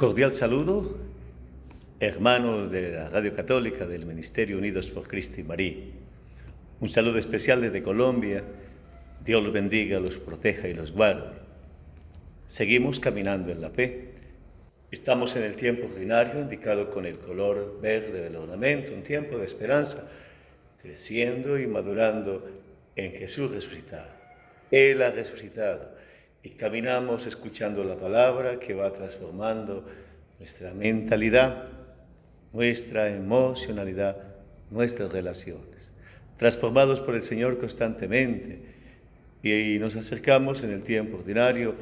Cordial saludo, hermanos de la Radio Católica del Ministerio Unidos por Cristo y María. Un saludo especial desde Colombia. Dios los bendiga, los proteja y los guarde. Seguimos caminando en la fe. Estamos en el tiempo ordinario, indicado con el color verde del ornamento, un tiempo de esperanza, creciendo y madurando en Jesús resucitado. Él ha resucitado y caminamos escuchando la palabra que va transformando nuestra mentalidad, nuestra emocionalidad, nuestras relaciones, transformados por el Señor constantemente. Y nos acercamos en el tiempo ordinario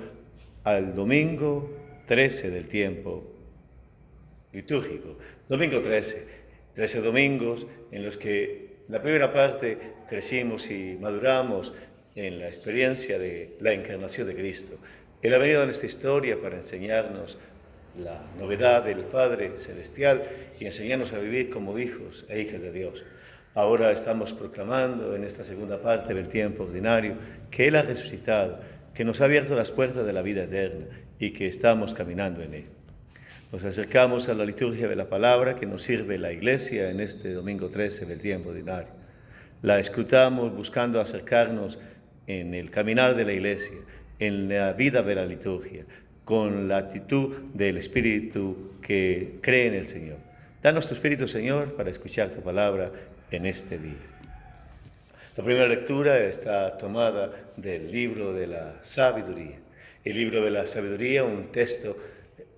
al domingo 13 del tiempo litúrgico. Domingo 13 domingos en los que la primera parte crecimos y maduramos en la experiencia de la encarnación de Cristo. Él ha venido en esta historia para enseñarnos la novedad del Padre Celestial y enseñarnos a vivir como hijos e hijas de Dios. Ahora estamos proclamando en esta segunda parte del tiempo ordinario que Él ha resucitado, que nos ha abierto las puertas de la vida eterna y que estamos caminando en Él. Nos acercamos a la liturgia de la palabra que nos sirve la Iglesia en este domingo 13 del tiempo ordinario. La escrutamos buscando acercarnos en el caminar de la Iglesia, en la vida de la liturgia, con la actitud del Espíritu que cree en el Señor. Danos tu Espíritu, Señor, para escuchar tu palabra en este día. La primera lectura está tomada del libro de la sabiduría. El libro de la sabiduría, un texto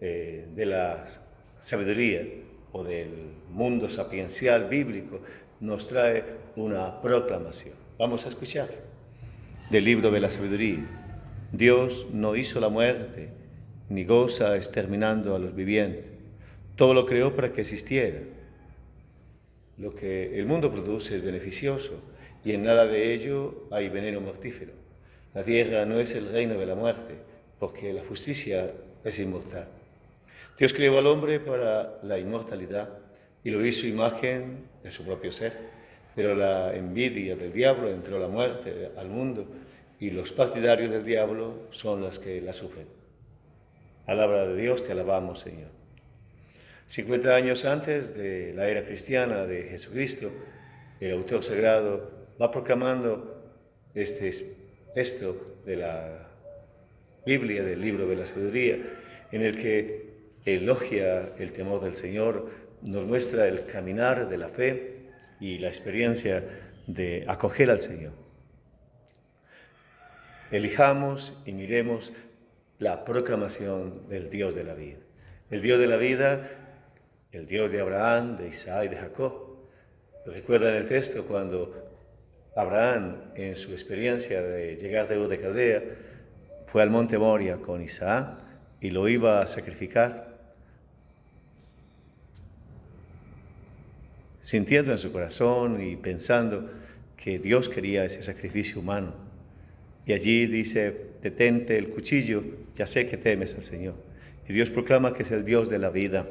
de la sabiduría o del mundo sapiencial bíblico, nos trae una proclamación. Vamos a escuchar del libro de la sabiduría. Dios no hizo la muerte, ni goza exterminando a los vivientes. Todo lo creó para que existiera. Lo que el mundo produce es beneficioso, y en nada de ello hay veneno mortífero. La tierra no es el reino de la muerte, porque la justicia es inmortal. Dios creó al hombre para la inmortalidad y lo hizo imagen de su propio ser, pero la envidia del diablo entró la muerte al mundo y los partidarios del diablo son los que la sufren. Palabra de Dios, te alabamos, Señor. 50 años antes de la era cristiana de Jesucristo, el autor sagrado va proclamando este texto de la Biblia, del libro de la sabiduría, en el que elogia el temor del Señor, nos muestra el caminar de la fe y la experiencia de acoger al Señor. Elijamos y miremos la proclamación del Dios de la vida. El Dios de la vida, el Dios de Abraham, de Isaac y de Jacob. Recuerdan el texto cuando Abraham, en su experiencia de llegar de Ur de Caldea, fue al monte Moria con Isaac y lo iba a sacrificar, sintiendo en su corazón y pensando que Dios quería ese sacrificio humano. Y allí dice, detente el cuchillo, ya sé que temes al Señor. Y Dios proclama que es el Dios de la vida,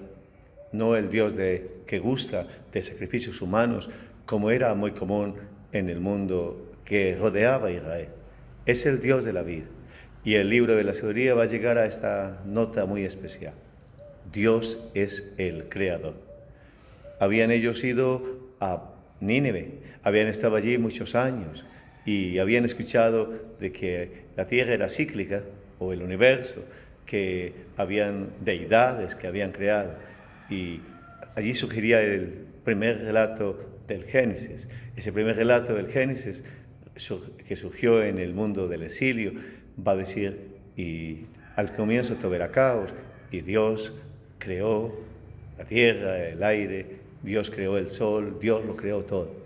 no el Dios que gusta de sacrificios humanos, como era muy común en el mundo que rodeaba a Israel. Es el Dios de la vida. Y el libro de la sabiduría va a llegar a esta nota muy especial. Dios es el Creador. Habían ellos ido a Nínive, habían estado allí muchos años y habían escuchado de que la tierra era cíclica, o el universo, que habían deidades que habían creado. Y allí surgiría el primer relato del Génesis. Ese primer relato del Génesis, que surgió en el mundo del exilio, va a decir, y al comienzo todo era caos, y Dios creó la tierra, el aire, Dios creó el sol, Dios lo creó todo.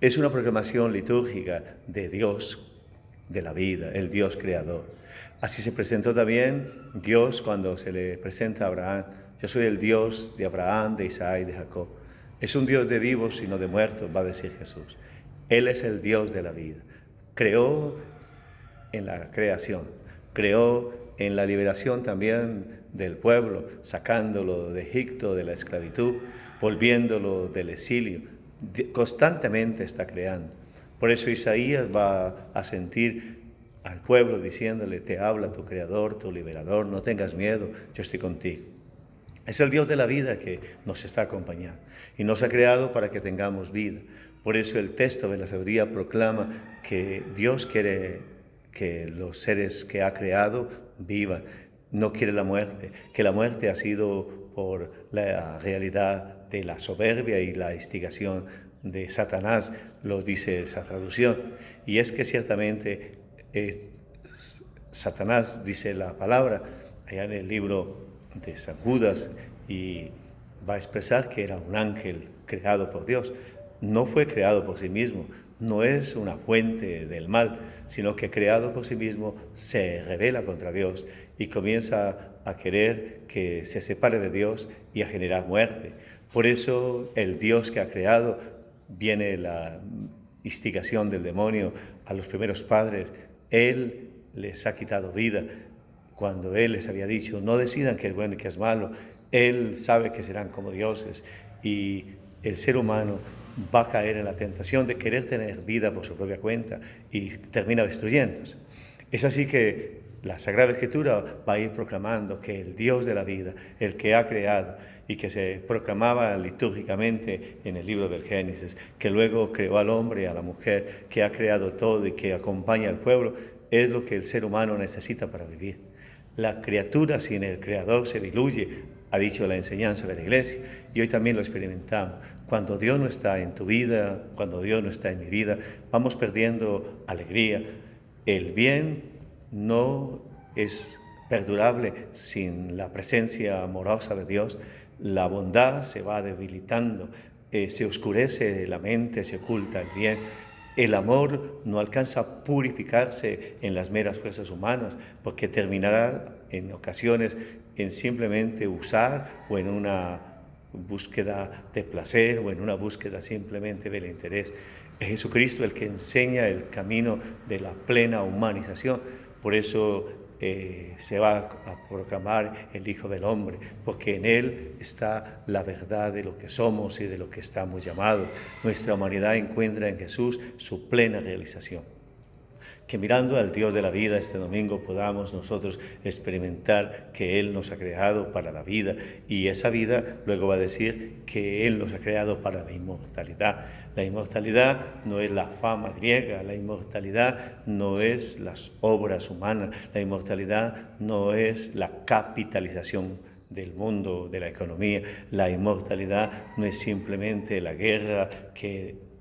Es una proclamación litúrgica de Dios, de la vida, el Dios creador. Así se presentó también Dios cuando se le presenta a Abraham. Yo soy el Dios de Abraham, de Isaac y de Jacob. Es un Dios de vivos y no de muertos, va a decir Jesús. Él es el Dios de la vida. Creó en la creación, creó en la liberación también del pueblo, sacándolo de Egipto, de la esclavitud, volviéndolo del exilio. Constantemente está creando. Por eso Isaías va a sentir al pueblo diciéndole, te habla tu Creador, tu Liberador, no tengas miedo, yo estoy contigo. Es el Dios de la vida que nos está acompañando y nos ha creado para que tengamos vida. Por eso el texto de la sabiduría proclama que Dios quiere que los seres que ha creado vivan, no quiere la muerte, que la muerte ha sido por la realidad de la soberbia y la instigación de Satanás, lo dice esa traducción. Y es que ciertamente Satanás, dice la palabra, allá en el libro de San Judas, y va a expresar que era un ángel creado por Dios. No fue creado por sí mismo, no es una fuente del mal, sino que creado por sí mismo se rebela contra Dios y comienza a querer que se separe de Dios y a generar muerte. Por eso el Dios que ha creado, viene la instigación del demonio a los primeros padres. Él les ha quitado vida cuando Él les había dicho, no decidan qué es bueno y qué es malo. Él sabe que serán como dioses y el ser humano va a caer en la tentación de querer tener vida por su propia cuenta y termina destruyéndose. Es así que la Sagrada Escritura va a ir proclamando que el Dios de la vida, el que ha creado y que se proclamaba litúrgicamente en el libro del Génesis, que luego creó al hombre y a la mujer, que ha creado todo y que acompaña al pueblo, es lo que el ser humano necesita para vivir. La criatura sin el Creador se diluye, ha dicho la enseñanza de la Iglesia, y hoy también lo experimentamos. Cuando Dios no está en tu vida, cuando Dios no está en mi vida, vamos perdiendo alegría. El bien no es perdurable sin la presencia amorosa de Dios. La bondad se va debilitando, se oscurece la mente, se oculta el bien. El amor no alcanza a purificarse en las meras fuerzas humanas, porque terminará en ocasiones en simplemente usar o en una búsqueda de placer o en una búsqueda simplemente del interés. Es Jesucristo el que enseña el camino de la plena humanización. Por eso se va a proclamar el Hijo del Hombre, porque en Él está la verdad de lo que somos y de lo que estamos llamados. Nuestra humanidad encuentra en Jesús su plena realización. Que mirando al Dios de la vida este domingo podamos nosotros experimentar que Él nos ha creado para la vida y esa vida luego va a decir que Él nos ha creado para la inmortalidad. La inmortalidad no es la fama griega, la inmortalidad no es las obras humanas, la inmortalidad no es la capitalización del mundo, de la economía. La inmortalidad no es simplemente la guerra que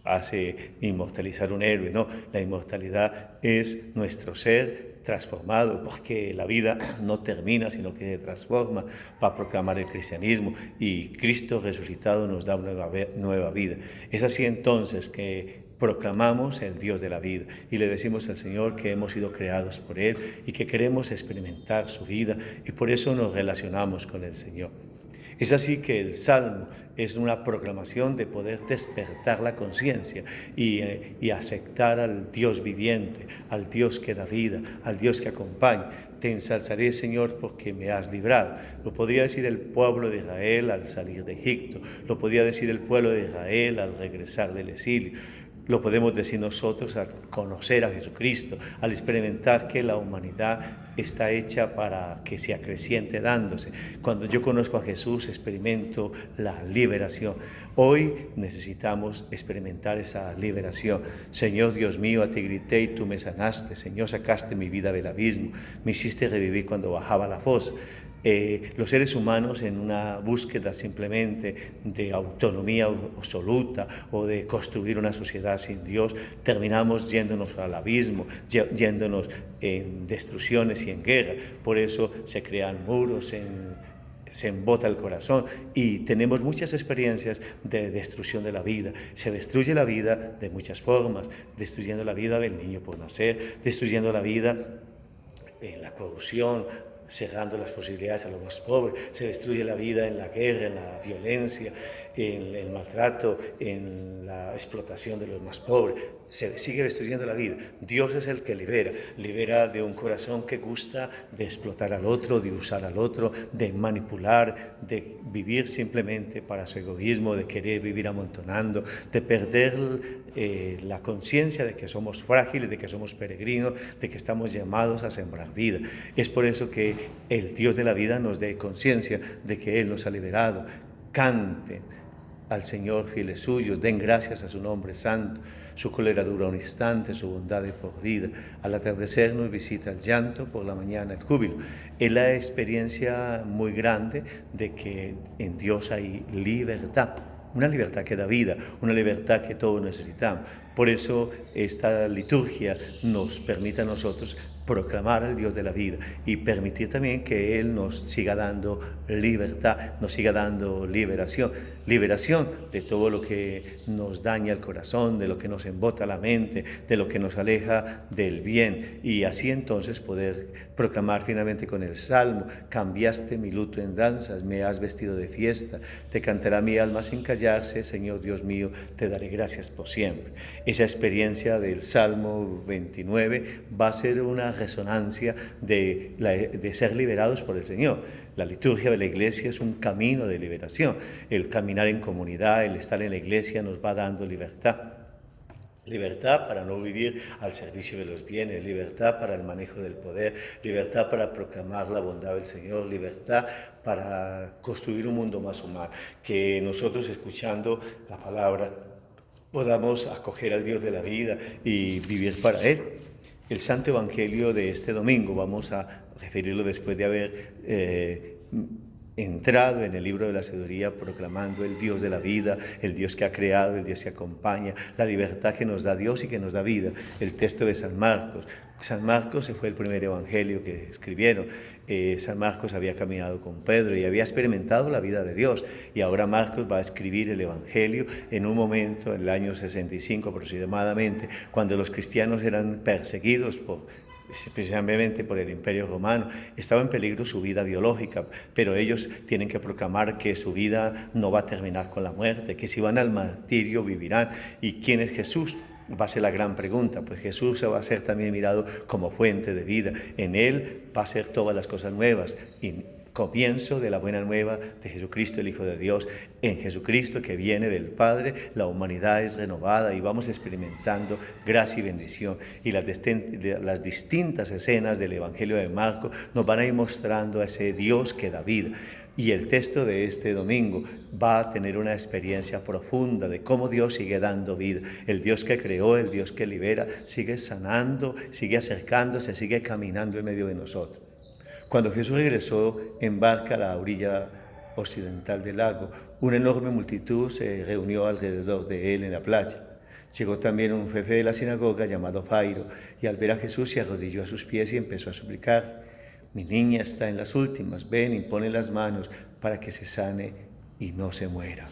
hace inmortalizar un héroe, no, la inmortalidad es nuestro ser transformado, porque la vida no termina, sino que se transforma para proclamar el cristianismo y Cristo resucitado nos da una nueva vida. Es así entonces que proclamamos el Dios de la vida y le decimos al Señor que hemos sido creados por Él y que queremos experimentar su vida y por eso nos relacionamos con el Señor. Es así que el Salmo es una proclamación de poder despertar la conciencia y aceptar al Dios viviente, al Dios que da vida, al Dios que acompaña. Te ensalzaré, Señor, porque me has librado. Lo podría decir el pueblo de Israel al salir de Egipto, lo podía decir el pueblo de Israel al regresar del exilio. Lo podemos decir nosotros al conocer a Jesucristo, al experimentar que la humanidad está hecha para que se acreciente dándose. Cuando yo conozco a Jesús, experimento la liberación. Hoy necesitamos experimentar esa liberación. Señor Dios mío, a ti grité y tú me sanaste. Señor, sacaste mi vida del abismo. Me hiciste revivir cuando bajaba la fosa. Los seres humanos en una búsqueda simplemente de autonomía absoluta o de construir una sociedad sin Dios, terminamos yéndonos al abismo, yéndonos en destrucciones y en guerra. Por eso se crean muros, se embota el corazón y tenemos muchas experiencias de destrucción de la vida. Se destruye la vida de muchas formas, destruyendo la vida del niño por nacer, destruyendo la vida en la corrupción, cerrando las posibilidades a los más pobres, se destruye la vida en la guerra, en la violencia, en el maltrato, en la explotación de los más pobres. se sigue destruyendo la vida. Dios es el que libera de un corazón que gusta de explotar al otro, de usar al otro, de manipular, de vivir simplemente para su egoísmo, de querer vivir amontonando, de perder la conciencia de que somos frágiles, de que somos peregrinos, de que estamos llamados a sembrar vida. Es por eso que el Dios de la vida nos dé conciencia de que Él nos ha liberado. Canten al Señor fieles suyos, den gracias a su nombre santo. Su cólera dura un instante, su bondad es por vida. Al atardecer nos visita el llanto, por la mañana el júbilo. Es la experiencia muy grande de que en Dios hay libertad. Una libertad que da vida, una libertad que todos necesitamos. Por eso esta liturgia nos permite a nosotros proclamar al Dios de la vida y permitir también que Él nos siga dando libertad, nos siga dando liberación de todo lo que nos daña el corazón, de lo que nos embota la mente, de lo que nos aleja del bien, y así entonces poder proclamar finalmente con el Salmo: cambiaste mi luto en danzas, me has vestido de fiesta, te cantará mi alma sin callarse, Señor Dios mío, te daré gracias por siempre. Esa experiencia del Salmo 29 va a ser una resonancia de ser liberados por el Señor. La liturgia de la iglesia es un camino de liberación. El caminar en comunidad, el estar en la iglesia nos va dando libertad. Libertad para no vivir al servicio de los bienes, libertad para el manejo del poder, libertad para proclamar la bondad del Señor, libertad para construir un mundo más humano. Que nosotros, escuchando la palabra, podamos acoger al Dios de la vida y vivir para Él. El Santo Evangelio de este domingo, vamos a referirlo después de haber entrado en el libro de la sabiduría, proclamando el Dios de la vida, el Dios que ha creado, el Dios que acompaña, la libertad que nos da Dios y que nos da vida. El texto de San Marcos. San Marcos fue el primer evangelio que escribieron. San Marcos había caminado con Pedro y había experimentado la vida de Dios. Y ahora Marcos va a escribir el evangelio en un momento, en el año 65 aproximadamente, cuando los cristianos eran perseguidos especialmente por el Imperio Romano. Estaba en peligro su vida biológica, pero ellos tienen que proclamar que su vida no va a terminar con la muerte, que si van al martirio vivirán. ¿Y quién es Jesús? Va a ser la gran pregunta. Pues Jesús va a ser también mirado como fuente de vida. En Él va a ser todas las cosas nuevas. Y comienzo de la buena nueva de Jesucristo, el Hijo de Dios. En Jesucristo, que viene del Padre, la humanidad es renovada y vamos experimentando gracia y bendición. Y las distintas escenas del Evangelio de Marcos nos van a ir mostrando a ese Dios que da vida. Y el texto de este domingo va a tener una experiencia profunda de cómo Dios sigue dando vida. El Dios que creó, el Dios que libera, sigue sanando, sigue acercándose, sigue caminando en medio de nosotros. Cuando Jesús regresó en barca a la orilla occidental del lago, una enorme multitud se reunió alrededor de él en la playa. Llegó también un jefe de la sinagoga llamado Jairo, y al ver a Jesús se arrodilló a sus pies y empezó a suplicar: mi niña está en las últimas, ven y ponle las manos para que se sane y no se muera.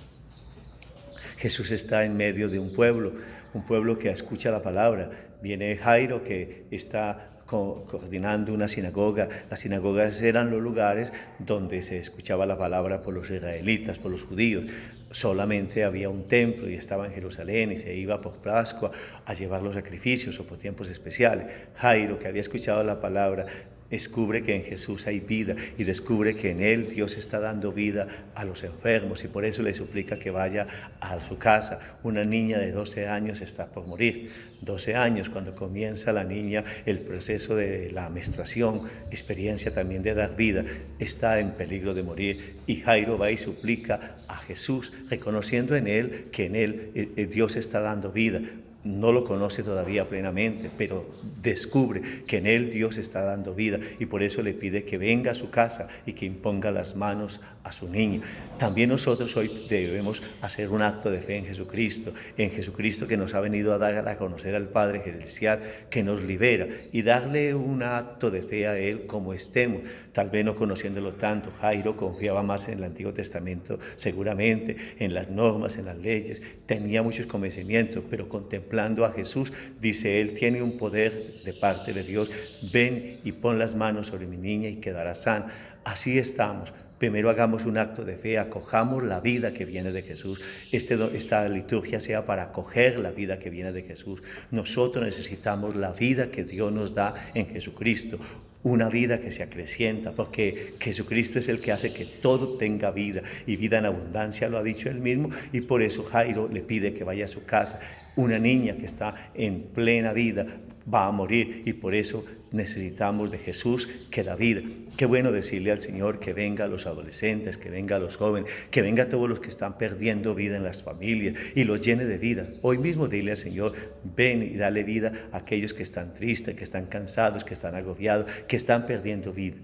Jesús está en medio de un pueblo que escucha la palabra. Viene Jairo, que está coordinando una sinagoga. Las sinagogas eran los lugares donde se escuchaba la palabra por los israelitas, por los judíos. Solamente había un templo y estaba en Jerusalén y se iba por Pascua a llevar los sacrificios o por tiempos especiales. Jairo, que había escuchado la palabra, descubre que en Jesús hay vida y descubre que en Él Dios está dando vida a los enfermos, y por eso le suplica que vaya a su casa. Una niña de 12 años está por morir. 12 años, cuando comienza la niña el proceso de la menstruación, experiencia también de dar vida, está en peligro de morir, y Jairo va y suplica a Jesús, reconociendo en Él que en Él Dios está dando vida. No lo conoce todavía plenamente, pero descubre que en Él Dios está dando vida, y por eso le pide que venga a su casa y que imponga las manos a su niña. También nosotros hoy debemos hacer un acto de fe en Jesucristo que nos ha venido a dar a conocer al Padre Celestial, que nos libera, y darle un acto de fe a Él como estemos, tal vez no conociéndolo tanto. Jairo confiaba más en el Antiguo Testamento, seguramente, en las normas, en las leyes, tenía muchos convencimientos, pero contemplando a Jesús, dice: Él tiene un poder de parte de Dios, ven y pon las manos sobre mi niña y quedará sana. Así estamos. Primero hagamos un acto de fe, acojamos la vida que viene de Jesús. Esta liturgia sea para acoger la vida que viene de Jesús. Nosotros necesitamos la vida que Dios nos da en Jesucristo. Una vida que se acrecienta, porque Jesucristo es el que hace que todo tenga vida y vida en abundancia, lo ha dicho él mismo, y por eso Jairo le pide que vaya a su casa. Una niña que está en plena vida va a morir y por eso necesitamos de Jesús que da vida. Qué bueno decirle al Señor que venga a los adolescentes, que venga a los jóvenes, que venga a todos los que están perdiendo vida en las familias y los llene de vida. Hoy mismo dile al Señor, ven y dale vida a aquellos que están tristes, que están cansados, que están agobiados, que están perdiendo vida.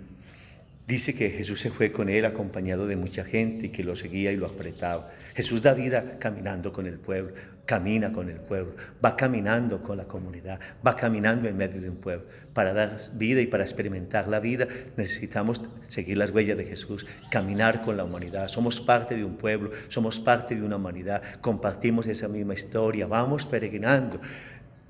Dice que Jesús se fue con él acompañado de mucha gente y que lo seguía y lo apretaba. Jesús da vida caminando con el pueblo, camina con el pueblo, va caminando con la comunidad, va caminando en medio de un pueblo. Para dar vida y para experimentar la vida necesitamos seguir las huellas de Jesús, caminar con la humanidad. Somos parte de un pueblo, somos parte de una humanidad, compartimos esa misma historia, vamos peregrinando.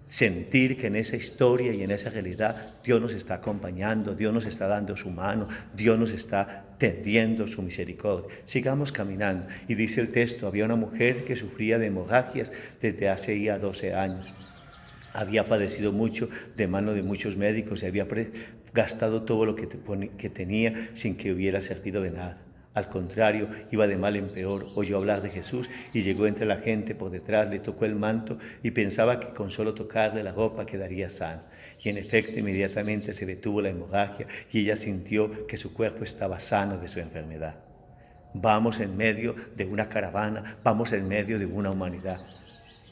Sentir que en esa historia y en esa realidad Dios nos está acompañando, Dios nos está dando su mano, Dios nos está tendiendo su misericordia. Sigamos caminando. Y dice el texto, había una mujer que sufría de hemorragias desde hace ya 12 años. Había padecido mucho de mano de muchos médicos y había gastado todo lo que tenía sin que hubiera servido de nada. Al contrario, iba de mal en peor, oyó hablar de Jesús y llegó entre la gente por detrás, le tocó el manto y pensaba que con solo tocarle la ropa quedaría sana. Y en efecto, inmediatamente se detuvo la hemorragia y ella sintió que su cuerpo estaba sano de su enfermedad. Vamos en medio de una caravana, vamos en medio de una humanidad.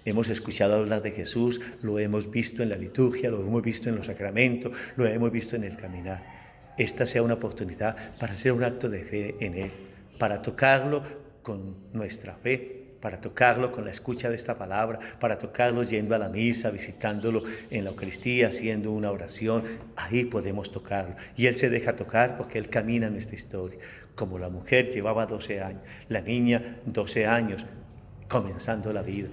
Hemos escuchado hablar de Jesús, lo hemos visto en la liturgia, lo hemos visto en los sacramentos, lo hemos visto en el caminar. Esta sea una oportunidad para hacer un acto de fe en Él, para tocarlo con nuestra fe, para tocarlo con la escucha de esta palabra, para tocarlo yendo a la misa, visitándolo en la Eucaristía, haciendo una oración. Ahí podemos tocarlo. Y Él se deja tocar porque Él camina en esta historia. Como la mujer llevaba 12 años, la niña 12 años, comenzando la vida.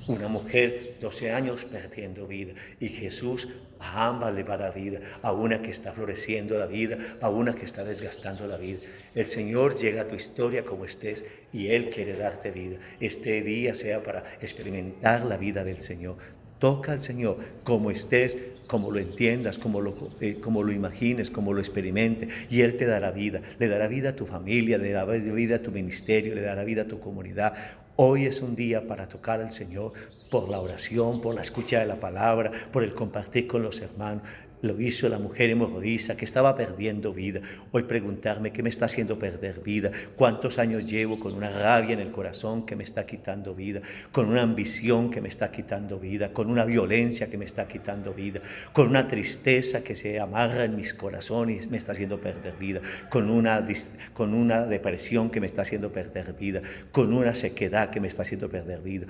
Una mujer 12 años perdiendo vida y Jesús a ambas le va a dar vida, a una que está floreciendo la vida, a una que está desgastando la vida. El Señor llega a tu historia como estés y Él quiere darte vida. Este día sea para experimentar la vida del Señor. Toca al Señor como estés, como lo entiendas, como lo imagines, como lo experimentes, y Él te dará vida. Le dará vida a tu familia, le dará vida a tu ministerio, le dará vida a tu comunidad. Hoy es un día para tocar al Señor por la oración, por la escucha de la palabra, por el compartir con los hermanos. Lo hizo la mujer hemorroísa que estaba perdiendo vida. Hoy preguntarme qué me está haciendo perder vida, cuántos años llevo con una rabia en el corazón que me está quitando vida, con una ambición que me está quitando vida, con una violencia que me está quitando vida, con una tristeza que se amarra en mis corazones y me está haciendo perder vida, con una depresión que me está haciendo perder vida, con una sequedad que me está haciendo perder vida.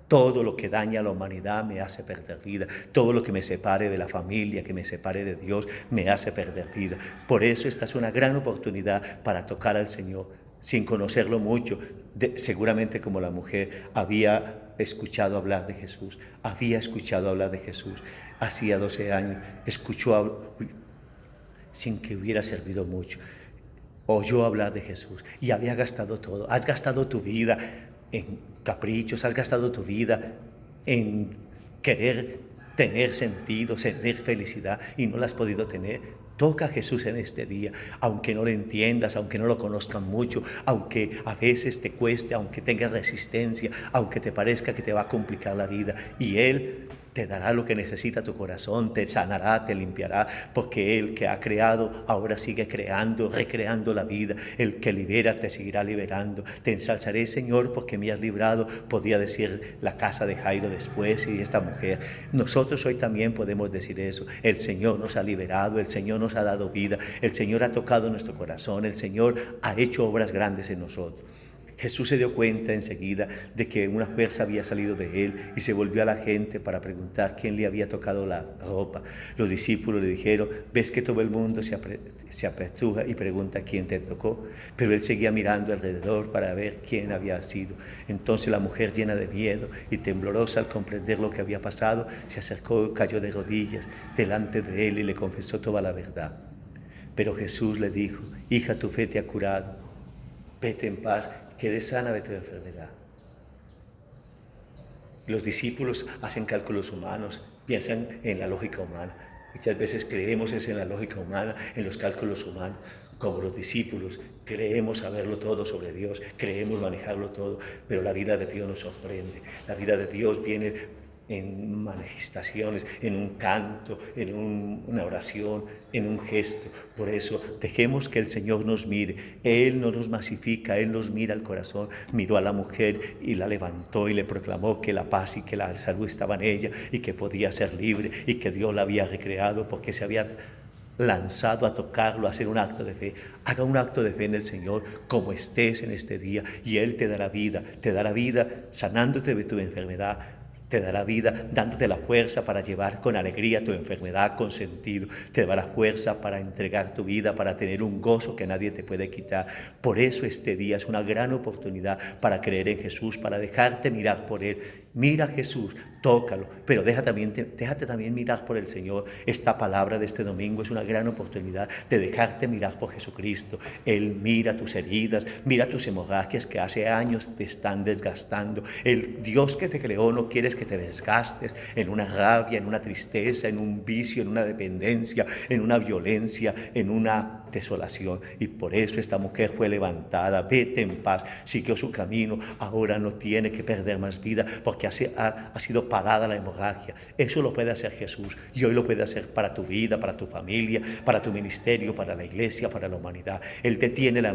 Todo lo que daña a la humanidad me hace perder vida. Todo lo que me separe de la familia, que me separe de Dios, me hace perder vida. Por eso esta es una gran oportunidad para tocar al Señor, sin conocerlo mucho. Seguramente como la mujer había escuchado hablar de Jesús, hacía 12 años, escuchó sin que hubiera servido mucho. Oyó hablar de Jesús y había gastado todo. Has gastado tu vida en caprichos, has gastado tu vida en querer tener sentido, sentir felicidad y no la has podido tener. Toca a Jesús en este día, aunque no lo entiendas, aunque no lo conozcan mucho, aunque a veces te cueste, aunque tengas resistencia, aunque te parezca que te va a complicar la vida. Y Él te dará lo que necesita tu corazón, te sanará, te limpiará, porque Él que ha creado ahora sigue creando, recreando la vida. El que libera te seguirá liberando. Te ensalzaré, Señor, porque me has librado, podía decir la casa de Jairo después y esta mujer. Nosotros hoy también podemos decir eso. El Señor nos ha liberado, el Señor nos ha dado vida, el Señor ha tocado nuestro corazón, el Señor ha hecho obras grandes en nosotros. Jesús se dio cuenta enseguida de que una fuerza había salido de él y se volvió a la gente para preguntar quién le había tocado la ropa. Los discípulos le dijeron, ves que todo el mundo se apretura y pregunta quién te tocó, pero él seguía mirando alrededor para ver quién había sido. Entonces la mujer, llena de miedo y temblorosa al comprender lo que había pasado, se acercó, cayó de rodillas delante de él y le confesó toda la verdad. Pero Jesús le dijo, hija, tu fe te ha curado, vete en paz, quede sana de tu enfermedad. Los discípulos hacen cálculos humanos, piensan en la lógica humana. Muchas veces creemos en la lógica humana, en los cálculos humanos. Como los discípulos, creemos saberlo todo sobre Dios, creemos manejarlo todo, pero la vida de Dios nos sorprende. La vida de Dios viene en manifestaciones, en un canto, en una oración, en un gesto. Por eso dejemos que el Señor nos mire. Él no nos masifica, Él nos mira al corazón. Miró a la mujer y la levantó y le proclamó que la paz y que la salud estaba en ella y que podía ser libre y que Dios la había recreado porque se había lanzado a tocarlo, a hacer un acto de fe. Haga un acto de fe en el Señor como estés en este día y Él te dará vida sanándote de tu enfermedad, te dará vida dándote la fuerza para llevar con alegría tu enfermedad con sentido, te dará fuerza para entregar tu vida, para tener un gozo que nadie te puede quitar. Por eso este día es una gran oportunidad para creer en Jesús, para dejarte mirar por Él. Mira a Jesús, tócalo, pero déjate también mirar por el Señor. Esta palabra de este domingo es una gran oportunidad de dejarte mirar por Jesucristo. Él mira tus heridas, mira tus hemorragias que hace años te están desgastando. El Dios que te creó no quiere que te desgastes en una rabia, en una tristeza, en un vicio, en una dependencia, en una violencia, en una desolación. Y por eso esta mujer fue levantada. Vete en paz, siguió su camino, ahora no tiene que perder más vida porque ha sido parada la hemorragia. Eso lo puede hacer Jesús y hoy lo puede hacer para tu vida, para tu familia, para tu ministerio, para la iglesia, para la humanidad. Él detiene la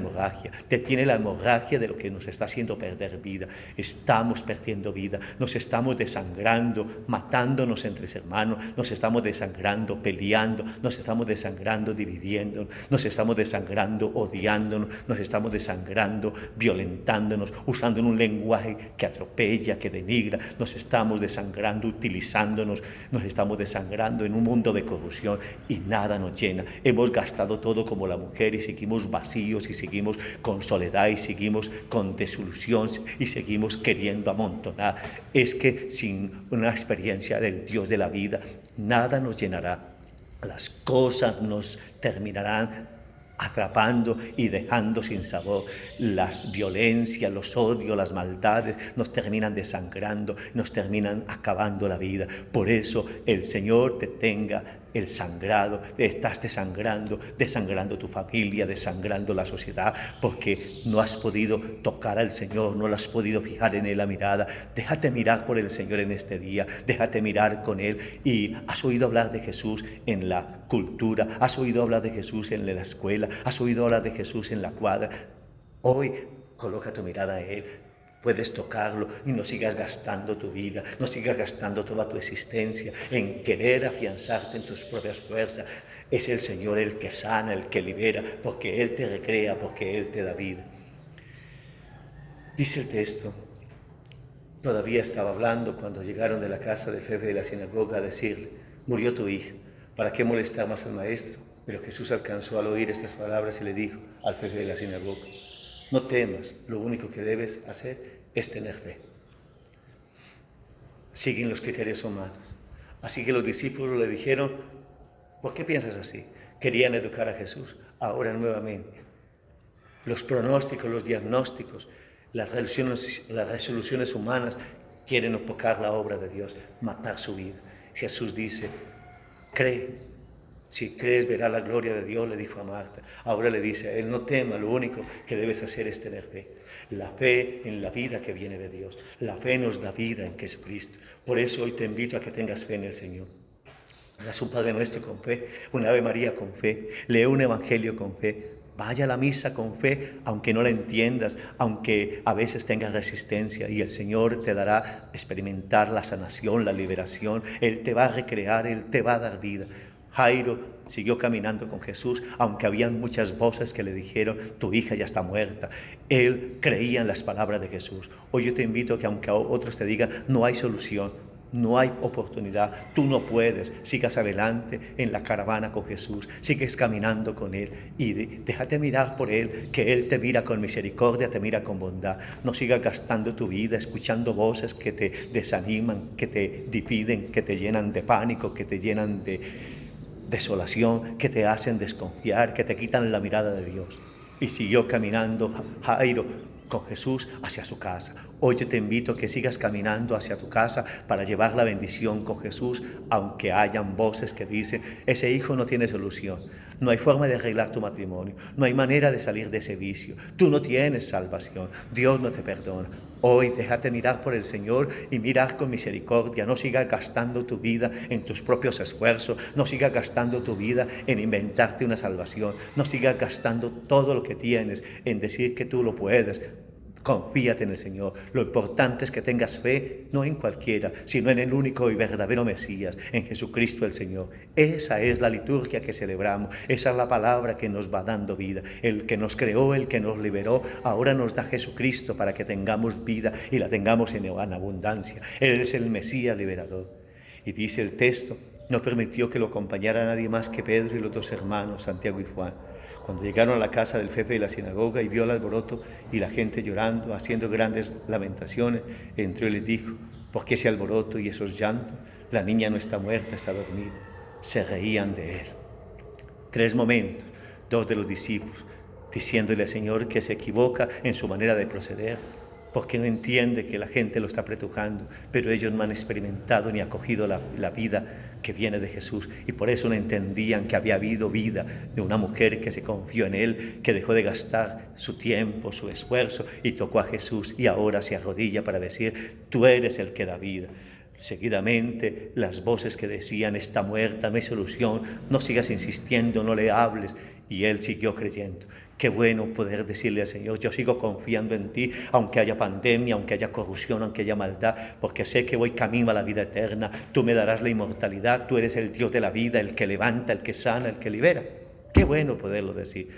hemorragia de lo que nos está haciendo perder vida. Estamos perdiendo vida, nos estamos desangrando, matándonos entre hermanos, nos estamos desangrando, peleando, nos estamos desangrando, dividiéndonos, nos estamos desangrando, odiándonos, nos estamos desangrando, violentándonos, usando un lenguaje que atropella, que denigra, nos estamos desangrando, utilizándonos, nos estamos desangrando en un mundo de corrupción y nada nos llena. Hemos gastado todo como la mujer y seguimos vacíos y seguimos con soledad y seguimos con desilusión y seguimos queriendo amontonar. Es que sin una experiencia del Dios de la vida, nada nos llenará. Las cosas nos terminarán atrapando y dejando sin sabor. Las violencias, los odios, las maldades nos terminan desangrando, nos terminan acabando la vida. Por eso el Señor te tenga el sangrado, estás desangrando tu familia, desangrando la sociedad, porque no has podido tocar al Señor, no lo has podido fijar en Él la mirada. Déjate mirar por el Señor en este día, déjate mirar con Él. Y has oído hablar de Jesús en la cultura, has oído hablar de Jesús en la escuela, has oído hablar de Jesús en la cuadra. Hoy coloca tu mirada en Él. Puedes tocarlo y no sigas gastando tu vida, no sigas gastando toda tu existencia en querer afianzarte en tus propias fuerzas. Es el Señor el que sana, el que libera, porque Él te recrea, porque Él te da vida. Dice el texto, todavía estaba hablando cuando llegaron de la casa del jefe de la sinagoga a decirle, murió tu hija, ¿para qué molestar más al maestro? Pero Jesús alcanzó al oír estas palabras y le dijo al jefe de la sinagoga, no temas, lo único que debes hacer es tener fe. Siguen los criterios humanos. Así que los discípulos le dijeron, ¿por qué piensas así? Querían educar a Jesús. Ahora nuevamente, los pronósticos, los diagnósticos, las resoluciones humanas quieren opacar la obra de Dios, matar su vida. Jesús dice, cree. Si crees, verás la gloria de Dios, le dijo a Marta. Ahora le dice a él, no temas, lo único que debes hacer es tener fe. La fe en la vida que viene de Dios. La fe nos da vida en Jesucristo. Por eso hoy te invito a que tengas fe en el Señor. Haz un Padre Nuestro con fe, un Ave María con fe, lee un Evangelio con fe. Vaya a la misa con fe, aunque no la entiendas, aunque a veces tengas resistencia, y el Señor te dará experimentar la sanación, la liberación. Él te va a recrear, Él te va a dar vida. Jairo siguió caminando con Jesús, aunque habían muchas voces que le dijeron, tu hija ya está muerta. Él creía en las palabras de Jesús. Hoy yo te invito a que aunque otros te digan, no hay solución, no hay oportunidad, tú no puedes, sigas adelante en la caravana con Jesús, sigues caminando con Él y déjate mirar por Él, que Él te mira con misericordia, te mira con bondad. No sigas gastando tu vida escuchando voces que te desaniman, que te dividen, que te llenan de pánico, que te llenan de desolación, que te hacen desconfiar, que te quitan la mirada de Dios. y siguió caminando Jairo con Jesús hacia su casa. Hoy yo te invito a que sigas caminando hacia tu casa para llevar la bendición con Jesús, aunque hayan voces que dicen, ese hijo no tiene solución, no hay forma de arreglar tu matrimonio, no hay manera de salir de ese vicio, tú no tienes salvación, Dios no te perdona. Hoy déjate mirar por el Señor y mirar con misericordia. No sigas gastando tu vida en tus propios esfuerzos. No sigas gastando tu vida en inventarte una salvación. No sigas gastando todo lo que tienes en decir que tú lo puedes. Confíate en el Señor. Lo importante es que tengas fe, no en cualquiera, sino en el único y verdadero Mesías, en Jesucristo el Señor. Esa es la liturgia que celebramos, esa es la palabra que nos va dando vida. El que nos creó, el que nos liberó, ahora nos da Jesucristo para que tengamos vida y la tengamos en abundancia. Él es el Mesías liberador. Y dice el texto, no permitió que lo acompañara nadie más que Pedro y los dos hermanos, Santiago y Juan. Cuando llegaron a la casa del jefe de la sinagoga y vio el alboroto y la gente llorando, haciendo grandes lamentaciones, entró y les dijo, ¿por qué ese alboroto y esos llantos? La niña no está muerta, está dormida. Se reían de él. 3 momentos, 2 de los discípulos, diciéndole al Señor que se equivoca en su manera de proceder, porque no entiende que la gente lo está apretujando, pero ellos no han experimentado ni acogido la vida que viene de Jesús, y por eso no entendían que había habido vida de una mujer que se confió en Él, que dejó de gastar su tiempo, su esfuerzo, y tocó a Jesús, y ahora se arrodilla para decir, tú eres el que da vida. Seguidamente las voces que decían, está muerta, no hay solución, no sigas insistiendo, no le hables, y él siguió creyendo. Qué bueno poder decirle al Señor, yo sigo confiando en ti, aunque haya pandemia, aunque haya corrupción, aunque haya maldad, porque sé que voy camino a la vida eterna, tú me darás la inmortalidad, tú eres el Dios de la vida, el que levanta, el que sana, el que libera. Qué bueno poderlo decir.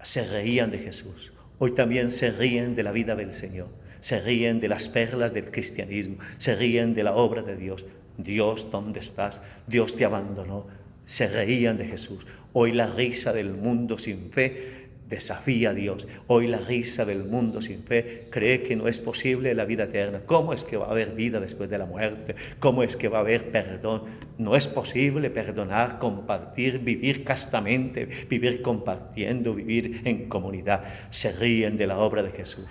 Se reían de Jesús, hoy también se ríen de la vida del Señor, se ríen de las perlas del cristianismo, se ríen de la obra de Dios. Dios, ¿dónde estás? Dios te abandonó. Se reían de Jesús. Hoy la risa del mundo sin fe desafía a Dios. Hoy la risa del mundo sin fe cree que no es posible la vida eterna. ¿Cómo es que va a haber vida después de la muerte? ¿Cómo es que va a haber perdón? No es posible perdonar, compartir, vivir castamente, vivir compartiendo, vivir en comunidad. Se ríen de la obra de Jesús.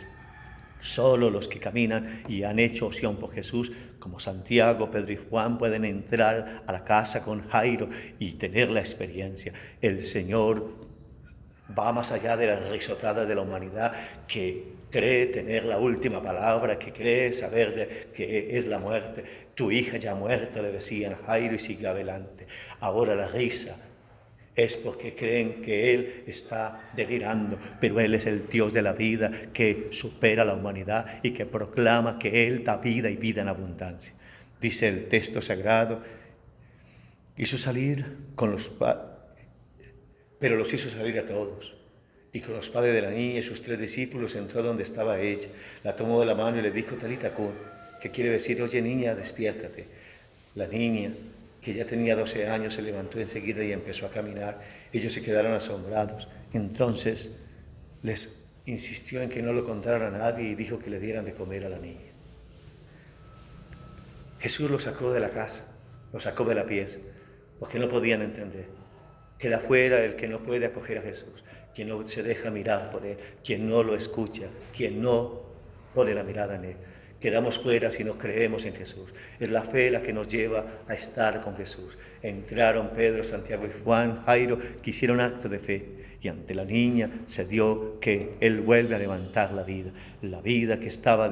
Solo los que caminan y han hecho opción por Jesús, como Santiago, Pedro y Juan, pueden entrar a la casa con Jairo y tener la experiencia. El Señor va más allá de las risotadas de la humanidad que cree tener la última palabra, que cree saber que es la muerte. Tu hija ya muerta, le decían a Jairo, y sigue adelante. Ahora la risa es porque creen que Él está delirando, pero Él es el Dios de la vida que supera la humanidad y que proclama que Él da vida y vida en abundancia. Dice el texto sagrado, hizo salir con los pero los hizo salir a todos. Y con los padres de la niña y sus 3 discípulos entró donde estaba ella, la tomó de la mano y le dijo, Talita cum, que quiere decir, oye niña, despiértate. La niña, que ya tenía 12 años, se levantó enseguida y empezó a caminar. Ellos se quedaron asombrados. Entonces les insistió en que no lo contaran a nadie y dijo que le dieran de comer a la niña. Jesús lo sacó de la casa, lo sacó de la pieza, porque no podían entender. Queda fuera el que no puede acoger a Jesús, quien no se deja mirar por Él, quien no lo escucha, quien no pone la mirada en Él. Quedamos fuera si no creemos en Jesús. Es la fe la que nos lleva a estar con Jesús. Entraron Pedro, Santiago y Juan, Jairo, que hicieron acto de fe. Y ante la niña se dio que Él vuelve a levantar la vida que estaba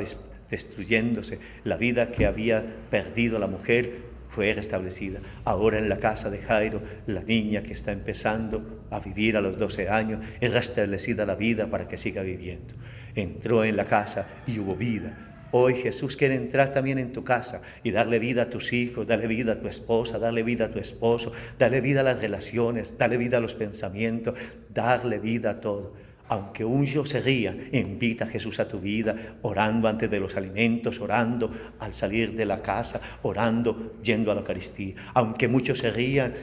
destruyéndose, la vida que había perdido la mujer, fue restablecida. Ahora en la casa de Jairo, la niña que está empezando a vivir a los 12 años, es restablecida la vida para que siga viviendo. Entró en la casa y hubo vida. Hoy Jesús quiere entrar también en tu casa y darle vida a tus hijos, darle vida a tu esposa, darle vida a tu esposo, darle vida a las relaciones, darle vida a los pensamientos, darle vida a todo. Aunque muchos se rían, invita a Jesús a tu vida, orando antes de los alimentos, orando al salir de la casa, orando yendo a la Eucaristía. Aunque muchos se rían,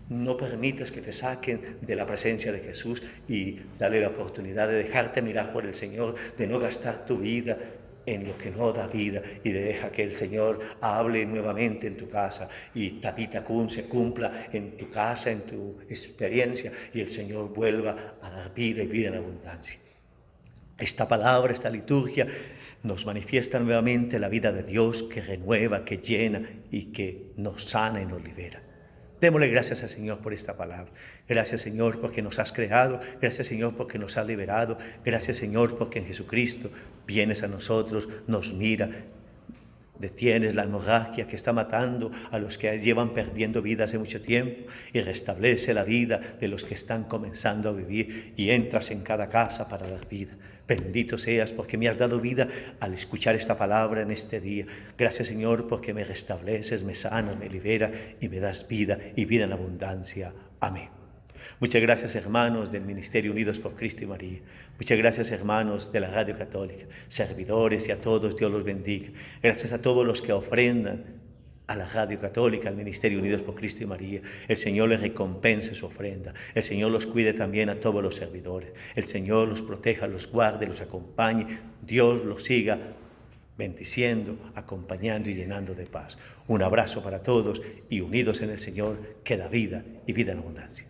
no permitas que te saquen de la presencia de Jesús y dale la oportunidad de dejarte mirar por el Señor, de no gastar tu vida en lo que no da vida y deja que el Señor hable nuevamente en tu casa y Tabitha Kun se cumpla en tu casa, en tu experiencia y el Señor vuelva a dar vida y vida en abundancia. Esta palabra, esta liturgia nos manifiesta nuevamente la vida de Dios que renueva, que llena y que nos sana y nos libera. Démosle gracias al Señor por esta palabra. Gracias, Señor, porque nos has creado. Gracias, Señor, porque nos has liberado. Gracias, Señor, porque en Jesucristo vienes a nosotros, nos mira, detienes la hemorragia que está matando a los que llevan perdiendo vida hace mucho tiempo y restablece la vida de los que están comenzando a vivir y entras en cada casa para dar vida. Bendito seas porque me has dado vida al escuchar esta palabra en este día. Gracias, Señor, porque me restableces, me sanas, me liberas y me das vida y vida en abundancia. Amén. Muchas gracias, hermanos del Ministerio Unidos por Cristo y María. Muchas gracias, hermanos de la Radio Católica, servidores y a todos, Dios los bendiga. Gracias a todos los que ofrendan a la Radio Católica, al Ministerio Unidos por Cristo y María. El Señor les recompense su ofrenda. El Señor los cuide también a todos los servidores. El Señor los proteja, los guarde, los acompañe. Dios los siga bendiciendo, acompañando y llenando de paz. Un abrazo para todos y unidos en el Señor que da vida y vida en abundancia.